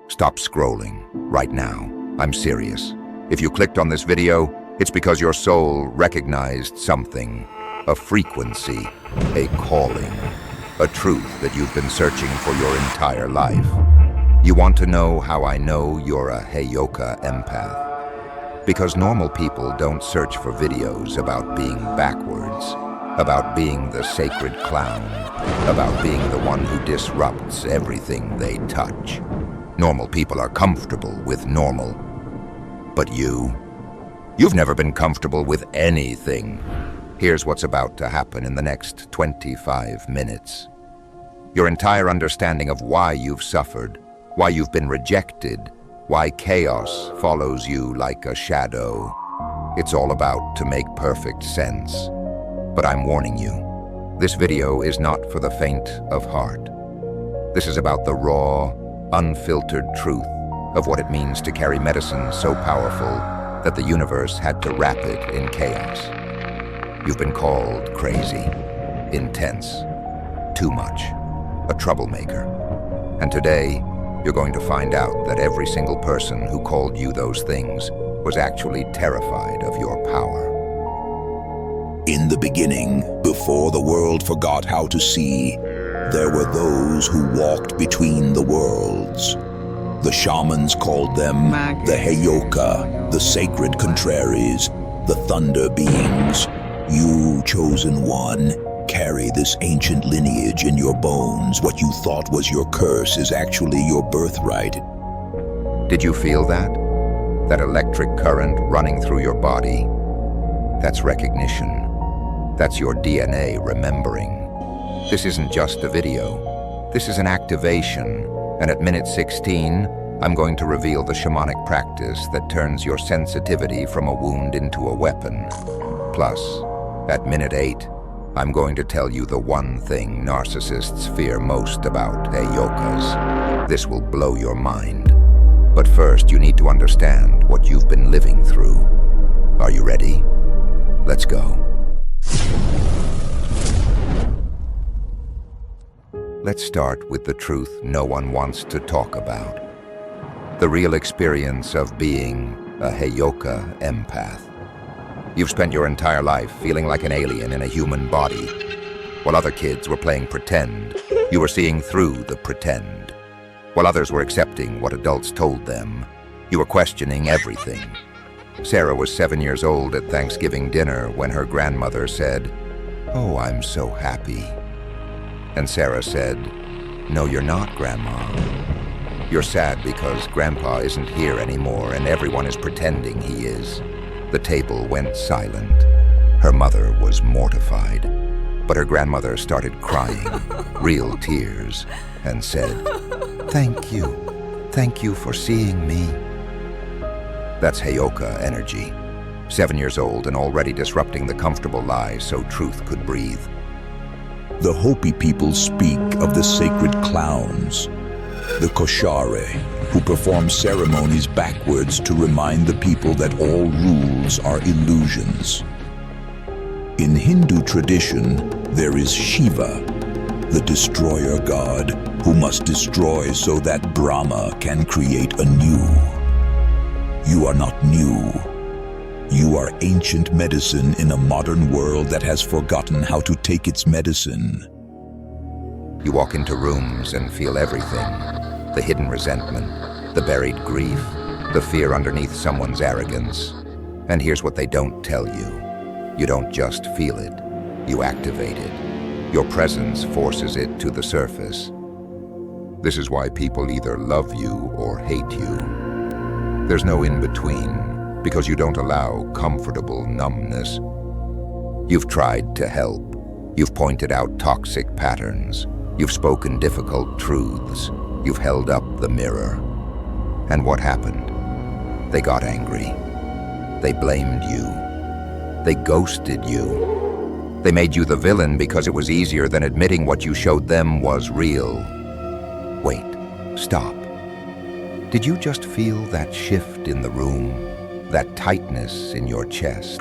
Stop scrolling, right now. I'm serious. If you clicked on this video, it's because your soul recognized something. A frequency, a calling, a truth that you've been searching for your entire life. You want to know how I know you're a Heyoka Empath? Because normal people don't search for videos about being backwards, about being the sacred clown, about being the one who disrupts everything they touch. Normal people are comfortable with normal. But you've never been comfortable with anything. Here's what's about to happen in the next 25 minutes. Your entire understanding of why you've suffered, why you've been rejected, why chaos follows you like a shadow. It's all about to make perfect sense. But I'm warning you, this video is not for the faint of heart. This is about the raw, unfiltered truth of what it means to carry medicine so powerful that the universe had to wrap it in chaos. You've been called crazy, intense, too much, a troublemaker. And today, you're going to find out that every single person who called you those things was actually terrified of your power. In the beginning, before the world forgot how to see, there were those who walked between the worlds. The shamans called them the Heyoka, the sacred contraries, the thunder beings. You, chosen one, carry this ancient lineage in your bones. What you thought was your curse is actually your birthright. Did you feel that? That electric current running through your body? That's recognition. That's your DNA remembering. This isn't just a video. This is an activation. And at minute 16, I'm going to reveal the shamanic practice that turns your sensitivity from a wound into a weapon. Plus, at minute 8, I'm going to tell you the one thing narcissists fear most about Heyokas. This will blow your mind. But first, you need to understand what you've been living through. Are you ready? Let's go. Let's start with the truth no one wants to talk about. The real experience of being a Heyoka Empath. You've spent your entire life feeling like an alien in a human body. While other kids were playing pretend, you were seeing through the pretend. While others were accepting what adults told them, you were questioning everything. Sarah was 7 years old at Thanksgiving dinner when her grandmother said, "Oh, I'm so happy." And Sarah said, "No, you're not, Grandma. You're sad because Grandpa isn't here anymore and everyone is pretending he is." The table went silent. Her mother was mortified, but her grandmother started crying, real tears, and said, "Thank you. Thank you for seeing me." That's Heyoka energy. 7 years old and already disrupting the comfortable lie so truth could breathe. The Hopi people speak of the sacred clowns, the koshare, who perform ceremonies backwards to remind the people that all rules are illusions. In Hindu tradition, there is Shiva, the destroyer god, who must destroy so that Brahma can create anew. You are not new. You are ancient medicine in a modern world that has forgotten how to take its medicine. You walk into rooms and feel everything. The hidden resentment, the buried grief, the fear underneath someone's arrogance. And here's what they don't tell you. You don't just feel it, you activate it. Your presence forces it to the surface. This is why people either love you or hate you. There's no in-between, because you don't allow comfortable numbness. You've tried to help. You've pointed out toxic patterns. You've spoken difficult truths. You've held up the mirror. And what happened? They got angry. They blamed you. They ghosted you. They made you the villain because it was easier than admitting what you showed them was real. Wait, stop. Did you just feel that shift in the room? That tightness in your chest?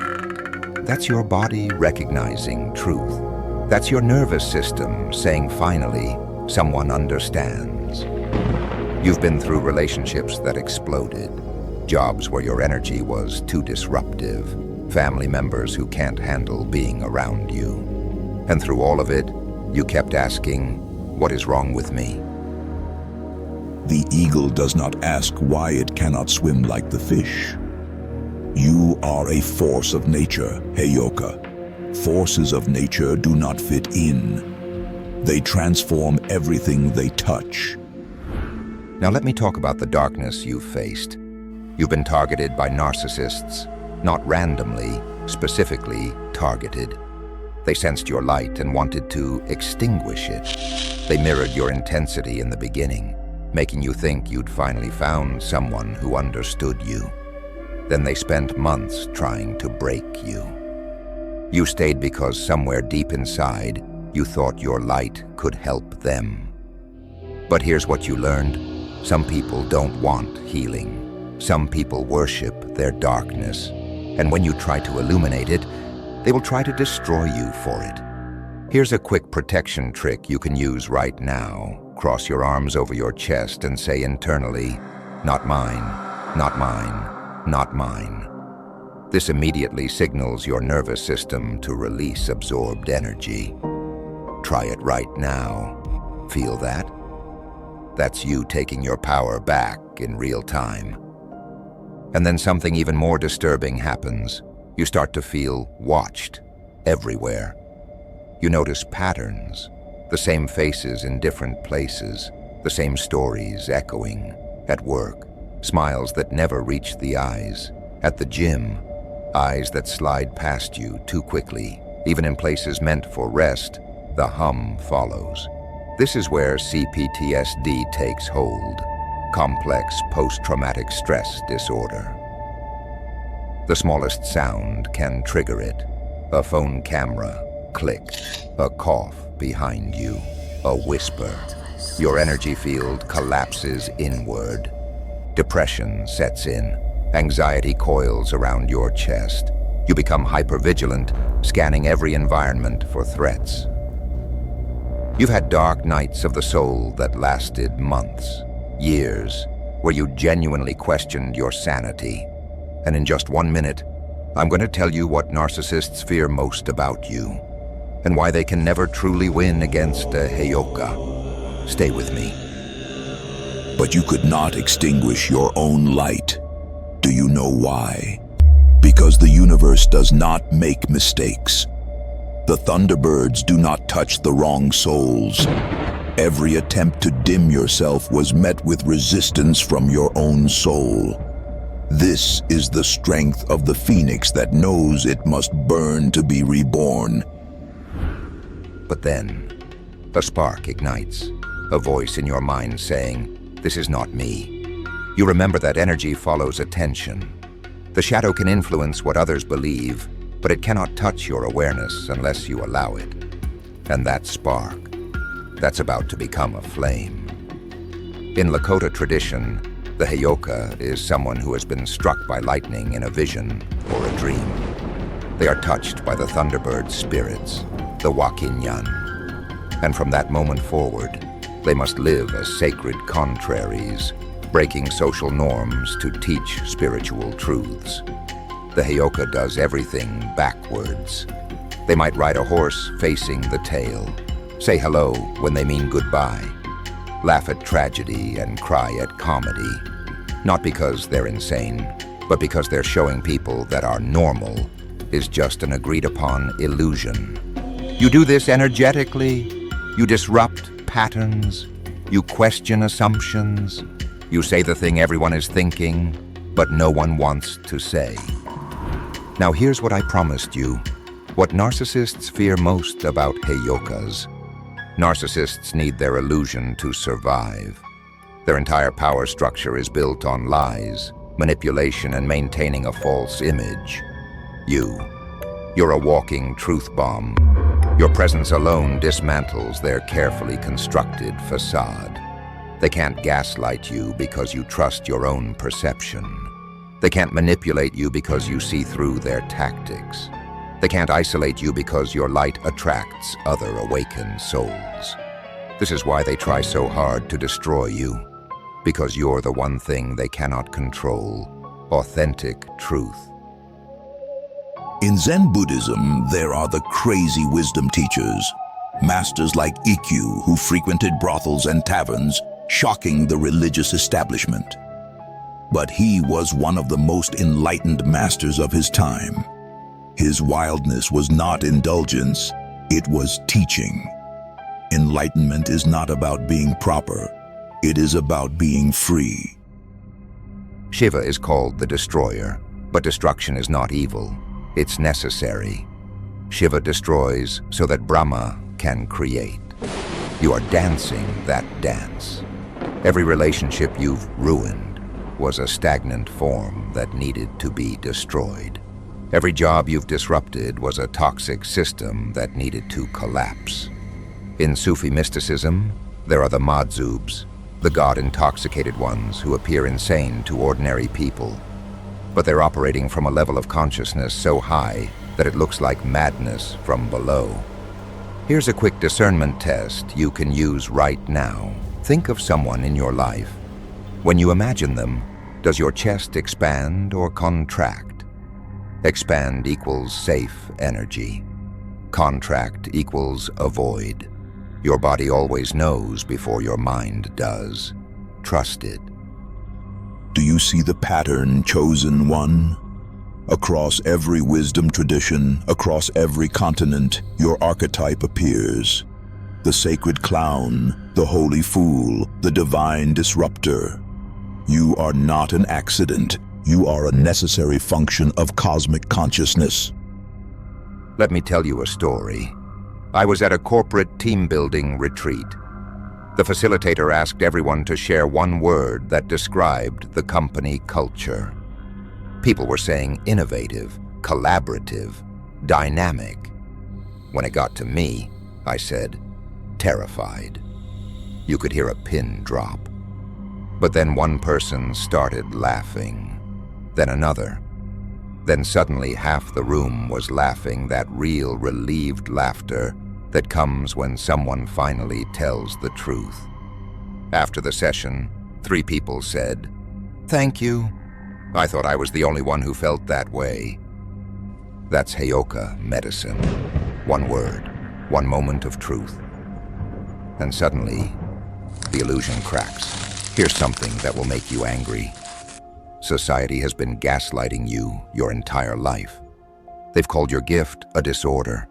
That's your body recognizing truth. That's your nervous system saying, finally, someone understands. You've been through relationships that exploded, jobs where your energy was too disruptive, family members who can't handle being around you. And through all of it, you kept asking, what is wrong with me? The eagle does not ask why it cannot swim like the fish. You are a force of nature, Heyoka. Forces of nature do not fit in. They transform everything they touch. Now let me talk about the darkness you've faced. You've been targeted by narcissists, not randomly, specifically targeted. They sensed your light and wanted to extinguish it. They mirrored your intensity in the beginning, making you think you'd finally found someone who understood you. Then they spent months trying to break you. You stayed because somewhere deep inside, you thought your light could help them. But here's what you learned. Some people don't want healing. Some people worship their darkness. And when you try to illuminate it, they will try to destroy you for it. Here's a quick protection trick you can use right now. Cross your arms over your chest and say internally, not mine, not mine, not mine. This immediately signals your nervous system to release absorbed energy. Try it right now. Feel that? That's you taking your power back in real time. And then something even more disturbing happens. You start to feel watched everywhere. You notice patterns, the same faces in different places, the same stories echoing. At work, smiles that never reach the eyes. At the gym, eyes that slide past you too quickly. Even in places meant for rest, the hum follows. This is where CPTSD takes hold, complex post-traumatic stress disorder. The smallest sound can trigger it. A phone camera clicked, a cough behind you, a whisper. Your energy field collapses inward. Depression sets in. Anxiety coils around your chest. You become hypervigilant, scanning every environment for threats. You've had dark nights of the soul that lasted months, years, where you genuinely questioned your sanity. And in just 1 minute, I'm going to tell you what narcissists fear most about you, and why they can never truly win against a Heyoka. Stay with me. But you could not extinguish your own light. Do you know why? Because the universe does not make mistakes. The Thunderbirds do not touch the wrong souls. Every attempt to dim yourself was met with resistance from your own soul. This is the strength of the phoenix that knows it must burn to be reborn. But then, a spark ignites, a voice in your mind saying, "This is not me." You remember that energy follows attention. The shadow can influence what others believe, but it cannot touch your awareness unless you allow it. And that spark, that's about to become a flame. In Lakota tradition, the Heyoka is someone who has been struck by lightning in a vision or a dream. They are touched by the Thunderbird spirits, the Wakinyan. And from that moment forward, they must live as sacred contraries, breaking social norms to teach spiritual truths. The Heyoka does everything backwards. They might ride a horse facing the tail, say hello when they mean goodbye, laugh at tragedy and cry at comedy. Not because they're insane, but because they're showing people that our normal is just an agreed-upon illusion. You do this energetically. You disrupt patterns. You question assumptions. You say the thing everyone is thinking, but no one wants to say. Now here's what I promised you. What narcissists fear most about Heyokas. Narcissists need their illusion to survive. Their entire power structure is built on lies, manipulation, and maintaining a false image. You're a walking truth bomb. Your presence alone dismantles their carefully constructed facade. They can't gaslight you because you trust your own perception. They can't manipulate you because you see through their tactics. They can't isolate you because your light attracts other awakened souls. This is why they try so hard to destroy you. because you're the one thing they cannot control, authentic truth. In Zen Buddhism, there are the crazy wisdom teachers, masters like Ikkyu who frequented brothels and taverns, shocking the religious establishment. But he was one of the most enlightened masters of his time. His wildness was not indulgence, it was teaching. Enlightenment is not about being proper, it is about being free. Shiva is called the destroyer, but destruction is not evil. It's necessary. Shiva destroys so that Brahma can create. You are dancing that dance. Every relationship you've ruined was a stagnant form that needed to be destroyed. Every job you've disrupted was a toxic system that needed to collapse. In Sufi mysticism, there are the Madzubs, the God-intoxicated ones who appear insane to ordinary people. But they're operating from a level of consciousness so high that it looks like madness from below. Here's a quick discernment test you can use right now. Think of someone in your life. When you imagine them, does your chest expand or contract? Expand equals safe energy. Contract equals avoid. Your body always knows before your mind does. Trust it. Do you see the pattern, chosen one? Across every wisdom tradition, across every continent, your archetype appears. The sacred clown, the holy fool, the divine disruptor. You are not an accident. You are a necessary function of cosmic consciousness. Let me tell you a story. I was at a corporate team-building retreat. The facilitator asked everyone to share one word that described the company culture. People were saying innovative, collaborative, dynamic. When it got to me, I said, terrified. You could hear a pin drop. But then one person started laughing, then another. Then suddenly half the room was laughing, that real relieved laughter that comes when someone finally tells the truth. After the session, 3 people said, "Thank you." I thought I was the only one who felt that way. That's Heyoka medicine. One word, one moment of truth. And suddenly, the illusion cracks. Here's something that will make you angry. Society has been gaslighting you your entire life. They've called your gift a disorder.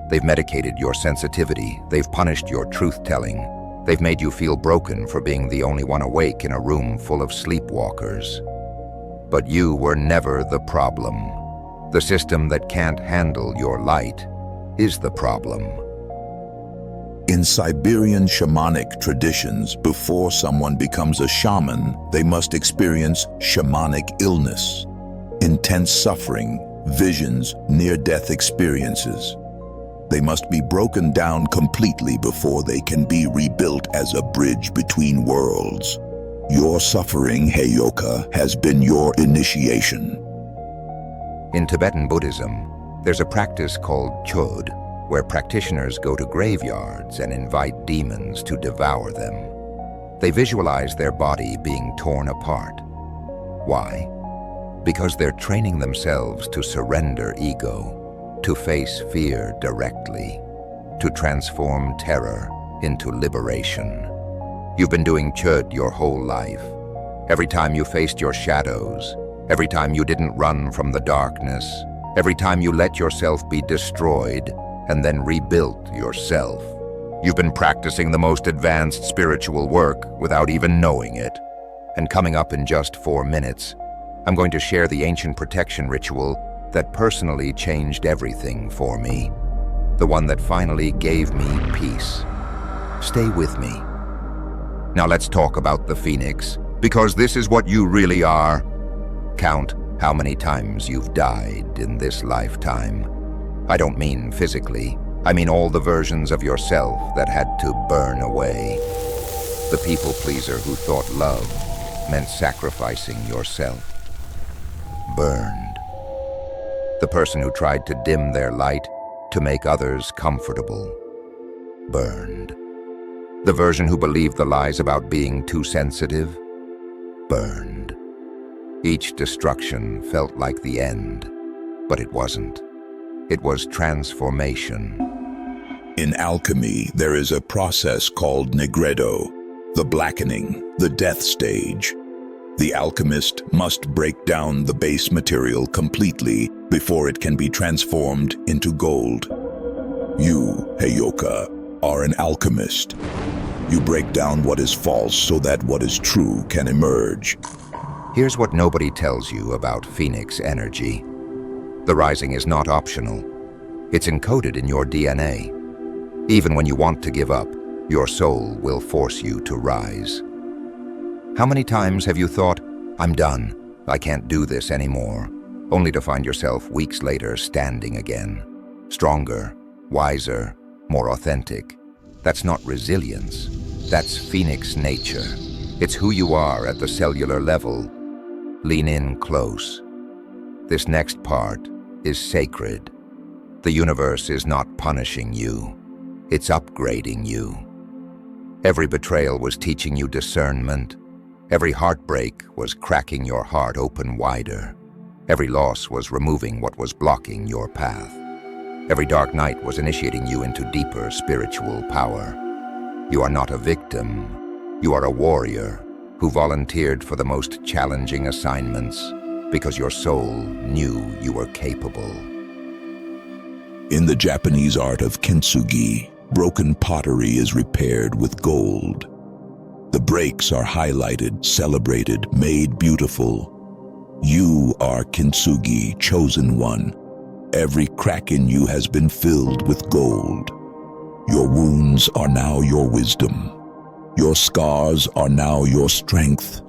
They've medicated your sensitivity. They've punished your truth-telling. They've made you feel broken for being the only one awake in a room full of sleepwalkers. But you were never the problem. The system that can't handle your light is the problem. In Siberian shamanic traditions, before someone becomes a shaman, they must experience shamanic illness, intense suffering, visions, near-death experiences. They must be broken down completely before they can be rebuilt as a bridge between worlds. Your suffering, Heyoka, has been your initiation. In Tibetan Buddhism, there's a practice called chod, where practitioners go to graveyards and invite demons to devour them. They visualize their body being torn apart. Why? Because they're training themselves to surrender ego, to face fear directly, to transform terror into liberation. You've been doing chod your whole life. Every time you faced your shadows, every time you didn't run from the darkness, every time you let yourself be destroyed and then rebuilt yourself. You've been practicing the most advanced spiritual work without even knowing it. And coming up in just 4 minutes, I'm going to share the ancient protection ritual that personally changed everything for me. The one that finally gave me peace. Stay with me. Now let's talk about the Phoenix, because this is what you really are. Count how many times you've died in this lifetime. I don't mean physically. I mean all the versions of yourself that had to burn away. The people pleaser who thought love meant sacrificing yourself. Burned. The person who tried to dim their light to make others comfortable. Burned. The version who believed the lies about being too sensitive, burned. Each destruction felt like the end, but it wasn't. It was transformation. In alchemy, there is a process called negredo, the blackening, the death stage. The alchemist must break down the base material completely before it can be transformed into gold. You, Heyoka, are an alchemist. You break down what is false so that what is true can emerge. Here's what nobody tells you about Phoenix energy. The rising is not optional. It's encoded in your DNA. Even when you want to give up, your soul will force you to rise. How many times have you thought, "I'm done, I can't do this anymore," only to find yourself weeks later standing again, stronger, wiser, more authentic? That's not resilience. That's Phoenix nature. It's who you are at the cellular level. Lean in close. This next part is sacred. The universe is not punishing you. It's upgrading you. Every betrayal was teaching you discernment. Every heartbreak was cracking your heart open wider. Every loss was removing what was blocking your path. Every dark night was initiating you into deeper spiritual power. You are not a victim. You are a warrior who volunteered for the most challenging assignments because your soul knew you were capable. In the Japanese art of kintsugi, broken pottery is repaired with gold. The breaks are highlighted, celebrated, made beautiful. You are kintsugi, chosen one. Every crack in you has been filled with gold. Your wounds are now your wisdom. Your scars are now your strength.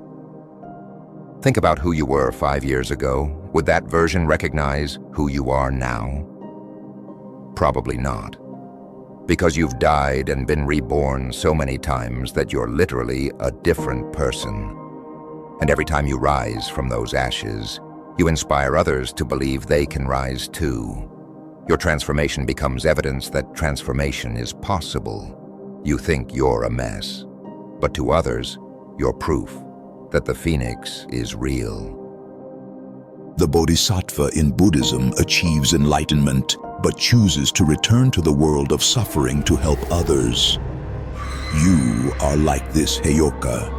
Think about who you were 5 years ago. Would that version recognize who you are now? Probably not. Because you've died and been reborn so many times that you're literally a different person. And every time you rise from those ashes, you inspire others to believe they can rise too. Your transformation becomes evidence that transformation is possible. You think you're a mess, but to others, you're proof that the Phoenix is real. The Bodhisattva in Buddhism achieves enlightenment, but chooses to return to the world of suffering to help others. You are like this, Heyoka.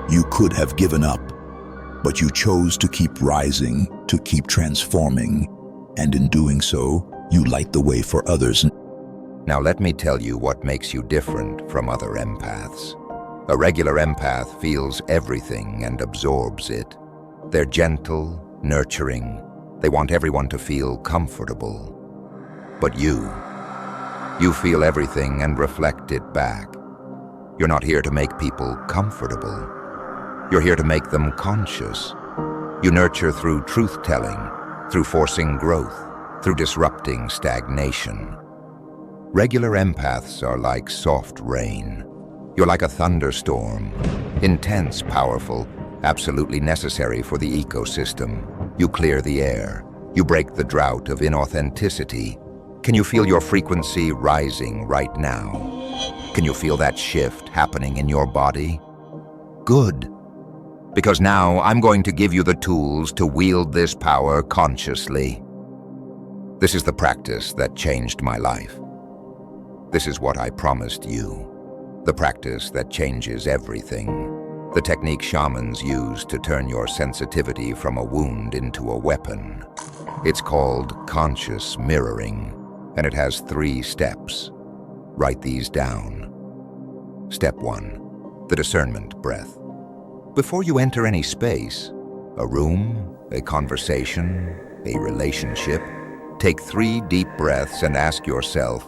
You could have given up, but you chose to keep rising, to keep transforming, and in doing so, you light the way for others. Now let me tell you what makes you different from other empaths. A regular empath feels everything and absorbs it. They're gentle, nurturing. They want everyone to feel comfortable. But you feel everything and reflect it back. You're not here to make people comfortable. You're here to make them conscious. You nurture through truth-telling, through forcing growth, through disrupting stagnation. Regular empaths are like soft rain. You're like a thunderstorm, intense, powerful, absolutely necessary for the ecosystem. You clear the air. You break the drought of inauthenticity. Can you feel your frequency rising right now? Can you feel that shift happening in your body? Good. Because now I'm going to give you the tools to wield this power consciously. This is the practice that changed my life. This is what I promised you. The practice that changes everything. The technique shamans use to turn your sensitivity from a wound into a weapon. It's called conscious mirroring, and it has 3 steps. Write these down. Step 1, the discernment breath. Before you enter any space, a room, a conversation, a relationship, take 3 deep breaths and ask yourself,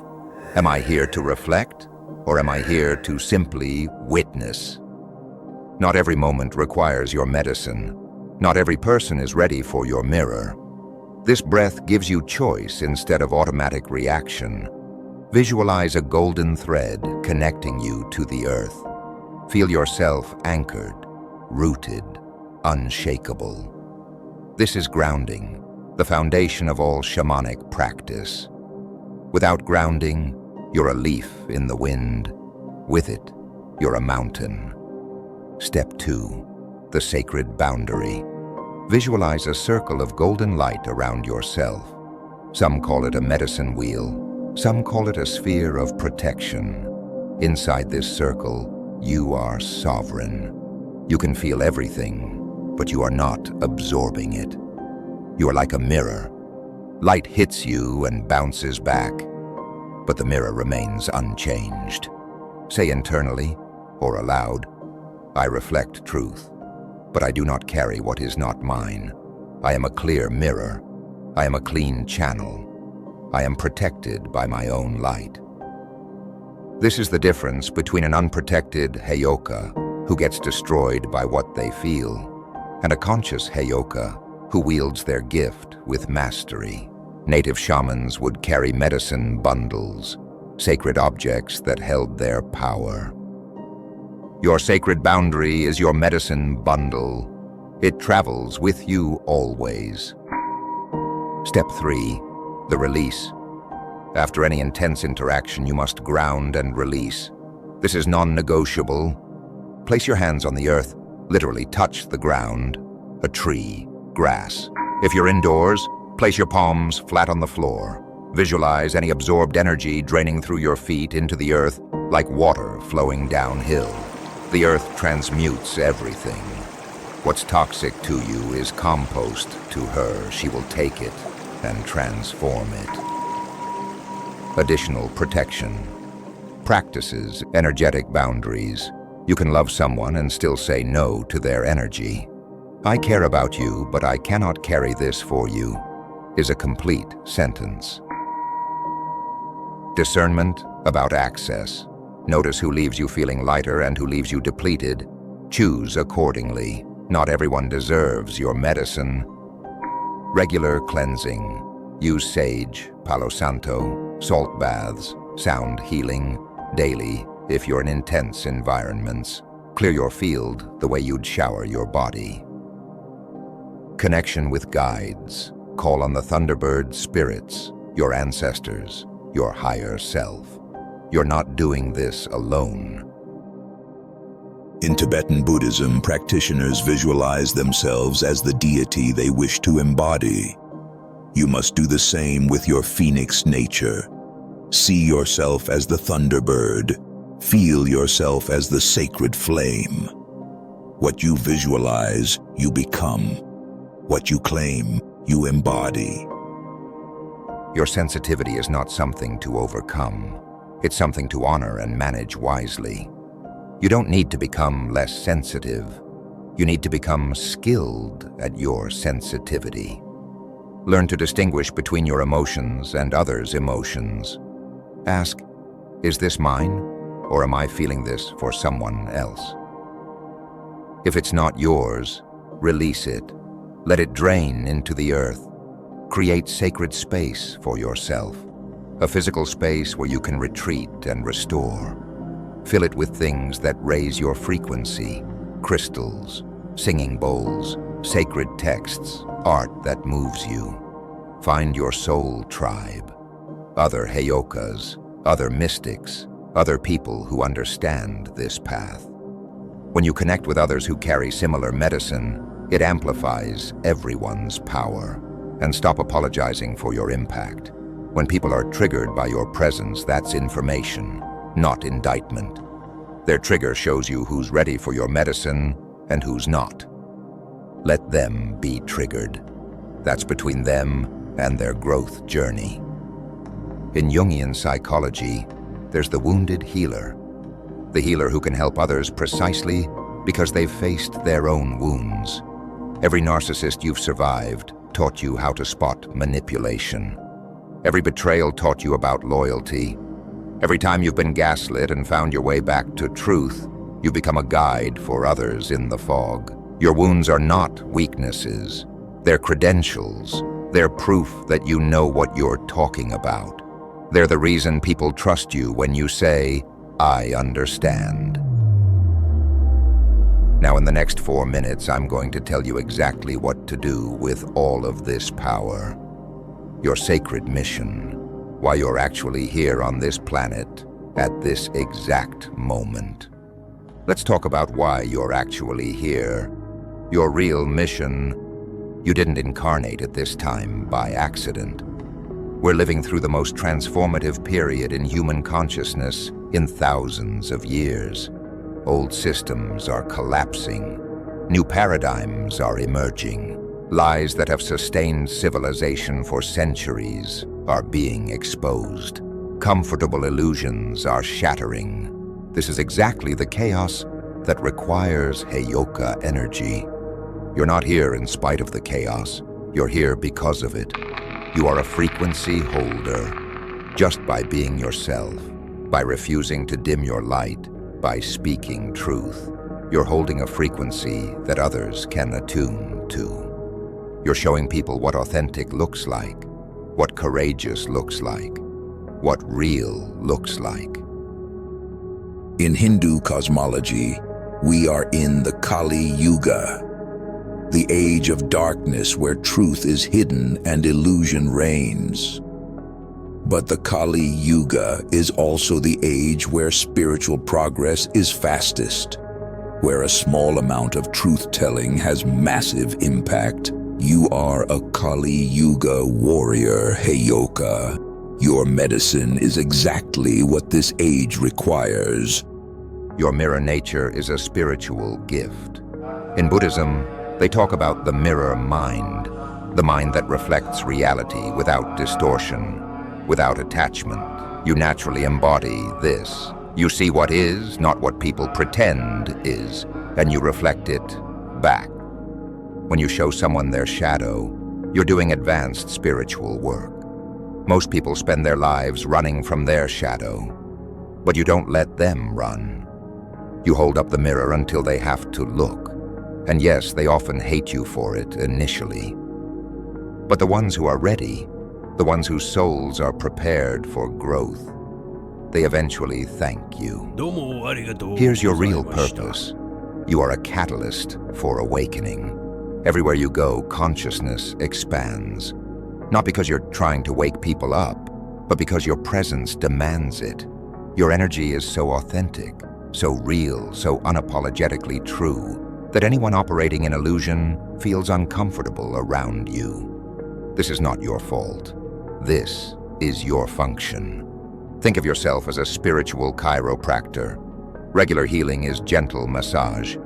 am I here to reflect, or am I here to simply witness? Not every moment requires your medicine. Not every person is ready for your mirror. This breath gives you choice instead of automatic reaction. Visualize a golden thread connecting you to the earth. Feel yourself anchored, rooted, unshakable. This is grounding, the foundation of all shamanic practice. Without grounding, you're a leaf in the wind. With it, you're a mountain. Step 2, the sacred boundary. Visualize a circle of golden light around yourself. Some call it a medicine wheel. Some call it a sphere of protection. Inside this circle, you are sovereign. You can feel everything, but you are not absorbing it. You are like a mirror. Light hits you and bounces back, but the mirror remains unchanged. Say internally or aloud, I reflect truth, but I do not carry what is not mine. I am a clear mirror. I am a clean channel. I am protected by my own light. This is the difference between an unprotected Heyoka who gets destroyed by what they feel, and a conscious Heyoka who wields their gift with mastery. Native shamans would carry medicine bundles, sacred objects that held their power. Your sacred boundary is your medicine bundle. It travels with you always. Step 3, the release. After any intense interaction, you must ground and release. This is non-negotiable. Place your hands on the earth, literally touch the ground, a tree, grass. If you're indoors, place your palms flat on the floor. Visualize any absorbed energy draining through your feet into the earth like water flowing downhill. The earth transmutes everything. What's toxic to you is compost to her. She will take it and transform it. Additional protection. Practices energetic boundaries. You can love someone and still say no to their energy. I care about you, but I cannot carry this for you, is a complete sentence. Discernment about access. Notice who leaves you feeling lighter and who leaves you depleted. Choose accordingly. Not everyone deserves your medicine. Regular cleansing. Use sage, Palo Santo, salt baths, sound healing, daily if you're in intense environments. Clear your field the way you'd shower your body. Connection with guides. Call on the Thunderbird spirits, your ancestors, your higher self. You're not doing this alone. In Tibetan Buddhism, practitioners visualize themselves as the deity they wish to embody. You must do the same with your phoenix nature. See yourself as the Thunderbird. Feel yourself as the sacred flame. What you visualize, you become. What you claim, you embody. Your sensitivity is not something to overcome. It's something to honor and manage wisely. You don't need to become less sensitive. You need to become skilled at your sensitivity. Learn to distinguish between your emotions and others' emotions. Ask, is this mine, or am I feeling this for someone else? If it's not yours, release it. Let it drain into the earth. Create sacred space for yourself, a physical space where you can retreat and restore. Fill it with things that raise your frequency, crystals, singing bowls, sacred texts, art that moves you. Find your soul tribe, other Heyokas, other mystics, other people who understand this path. When you connect with others who carry similar medicine, it amplifies everyone's power. And stop apologizing for your impact. When people are triggered by your presence, that's information, not indictment. Their trigger shows you who's ready for your medicine and who's not. Let them be triggered. That's between them and their growth journey. In Jungian psychology, there's the wounded healer. The healer who can help others precisely because they've faced their own wounds. Every narcissist you've survived taught you how to spot manipulation. Every betrayal taught you about loyalty. Every time you've been gaslit and found your way back to truth, you become a guide for others in the fog. Your wounds are not weaknesses. They're credentials. They're proof that you know what you're talking about. They're the reason people trust you when you say, I understand. Now, in the next 4 minutes, I'm going to tell you exactly what to do with all of this power. Your sacred mission, why you're actually here on this planet at this exact moment. Let's talk about why you're actually here. Your real mission, you didn't incarnate at this time by accident. We're living through the most transformative period in human consciousness in thousands of years. Old systems are collapsing. New paradigms are emerging. Lies that have sustained civilization for centuries are being exposed. Comfortable illusions are shattering. This is exactly the chaos that requires Heyoka energy. You're not here in spite of the chaos. You're here because of it. You are a frequency holder. Just by being yourself, by refusing to dim your light, by speaking truth, you're holding a frequency that others can attune to. You're showing people what authentic looks like, what courageous looks like, what real looks like. In Hindu cosmology, we are in the Kali Yuga, the age of darkness where truth is hidden and illusion reigns. But the Kali Yuga is also the age where spiritual progress is fastest, where a small amount of truth-telling has massive impact. You are a Kali Yuga warrior, Heyoka. Your medicine is exactly what this age requires. Your mirror nature is a spiritual gift. In Buddhism, they talk about the mirror mind, the mind that reflects reality without distortion, without attachment. You naturally embody this. You see what is, not what people pretend is, and you reflect it back. When you show someone their shadow, you're doing advanced spiritual work. Most people spend their lives running from their shadow, but you don't let them run. You hold up the mirror until they have to look. And yes, they often hate you for it initially. But the ones who are ready, the ones whose souls are prepared for growth, they eventually thank you. Here's your real purpose. You are a catalyst for awakening. Everywhere you go, consciousness expands. Not because you're trying to wake people up, but because your presence demands it. Your energy is so authentic, so real, so unapologetically true, that anyone operating in illusion feels uncomfortable around you. This is not your fault. This is your function. Think of yourself as a spiritual chiropractor. Regular healing is gentle massage,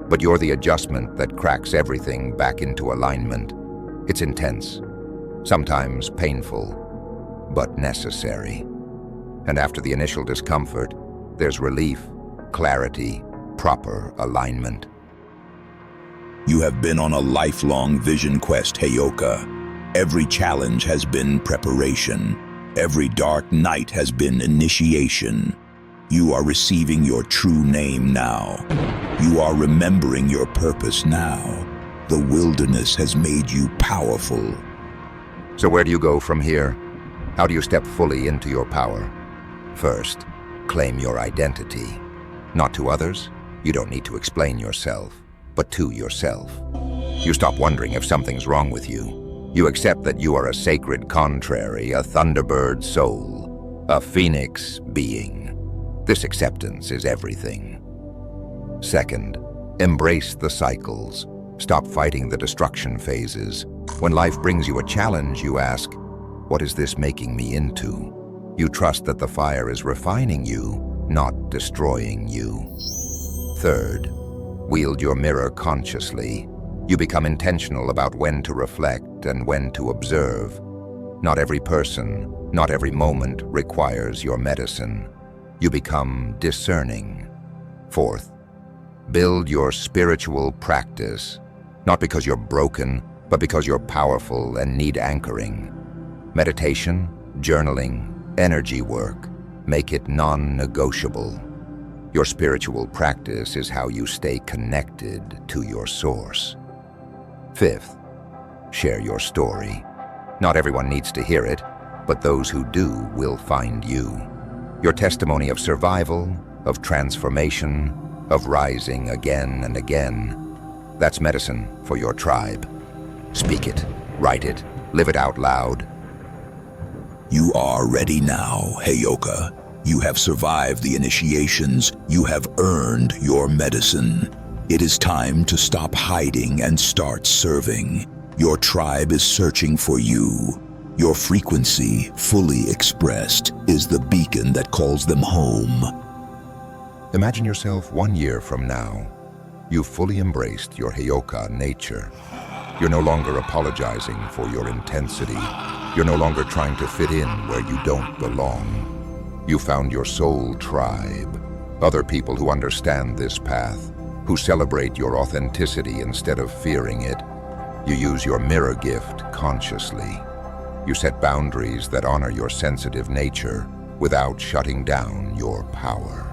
but you're the adjustment that cracks everything back into alignment. It's intense, sometimes painful, but necessary. And after the initial discomfort, there's relief, clarity, proper alignment. You have been on a lifelong vision quest, Heyoka. Every challenge has been preparation. Every dark night has been initiation. You are receiving your true name now. You are remembering your purpose now. The wilderness has made you powerful. So where do you go from here? How do you step fully into your power? First, claim your identity. Not to others. You don't need to explain yourself, but to yourself. You stop wondering if something's wrong with you. You accept that you are a sacred contrary, a thunderbird soul, a phoenix being. This acceptance is everything. Second, embrace the cycles. Stop fighting the destruction phases. When life brings you a challenge, you ask, what is this making me into? You trust that the fire is refining you, not destroying you. Third, wield your mirror consciously. You become intentional about when to reflect and when to observe. Not every person, not every moment requires your medicine. You become discerning. Fourth, build your spiritual practice, not because you're broken, but because you're powerful and need anchoring. Meditation, journaling, energy work, make it non-negotiable. Your spiritual practice is how you stay connected to your source. Fifth, share your story. Not everyone needs to hear it, but those who do will find you. Your testimony of survival, of transformation, of rising again and again. That's medicine for your tribe. Speak it, write it, live it out loud. You are ready now, Heyoka. You have survived the initiations. You have earned your medicine. It is time to stop hiding and start serving. Your tribe is searching for you. Your frequency, fully expressed, is the beacon that calls them home. Imagine yourself 1 year from now. You've fully embraced your Heyoka nature. You're no longer apologizing for your intensity. You're no longer trying to fit in where you don't belong. You found your soul tribe, other people who understand this path, who celebrate your authenticity instead of fearing it. You use your mirror gift consciously. You set boundaries that honor your sensitive nature without shutting down your power.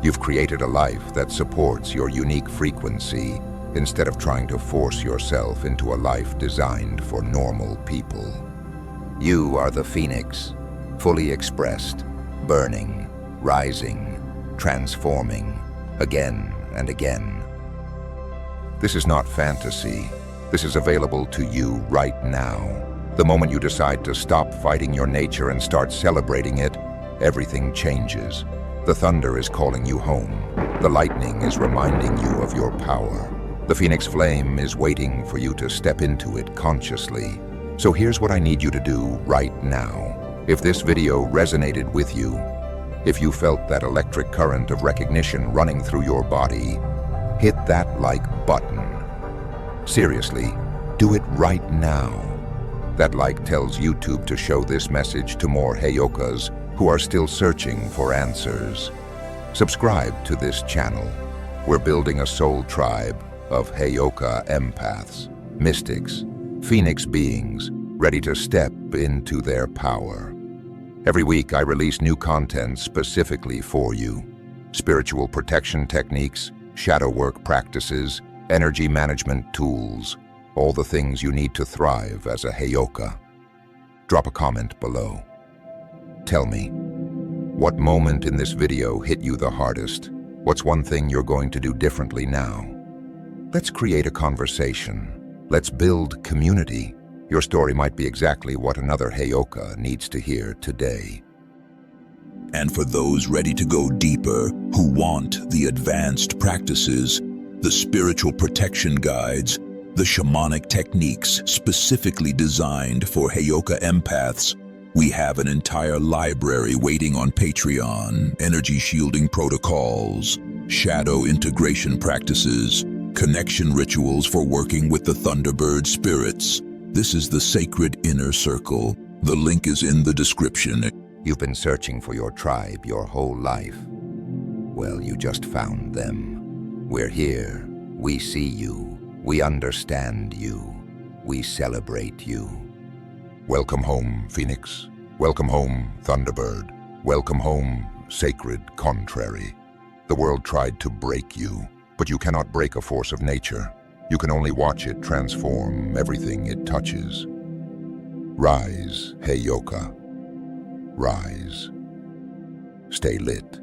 You've created a life that supports your unique frequency instead of trying to force yourself into a life designed for normal people. You are the phoenix, fully expressed, burning, rising, transforming, again and again. This is not fantasy. This is available to you right now. The moment you decide to stop fighting your nature and start celebrating it, everything changes. The thunder is calling you home. The lightning is reminding you of your power. The phoenix flame is waiting for you to step into it consciously. So here's what I need you to do right now. If this video resonated with you, if you felt that electric current of recognition running through your body, hit that like button. Seriously, do it right now. That like tells YouTube to show this message to more Heyokas who are still searching for answers. Subscribe to this channel. We're building a soul tribe of Heyoka empaths, mystics, phoenix beings, ready to step into their power. Every week I release new content specifically for you. Spiritual protection techniques, shadow work practices, energy management tools, all the things you need to thrive as a Heyoka. Drop a comment below. Tell me, what moment in this video hit you the hardest? What's one thing you're going to do differently now? Let's create a conversation. Let's build community. Your story might be exactly what another Heyoka needs to hear today. And for those ready to go deeper, who want the advanced practices, the spiritual protection guides, the shamanic techniques specifically designed for Heyoka empaths, we have an entire library waiting on Patreon. Energy shielding protocols, shadow integration practices, connection rituals for working with the Thunderbird spirits. This is the sacred inner circle. The link is in the description. You've been searching for your tribe your whole life. Well, you just found them. We're here. We see you. We understand you. We celebrate you. Welcome home, Phoenix. Welcome home, Thunderbird. Welcome home, Sacred Contrary. The world tried to break you, but you cannot break a force of nature. You can only watch it transform everything it touches. Rise, Heyoka. Rise. Stay lit.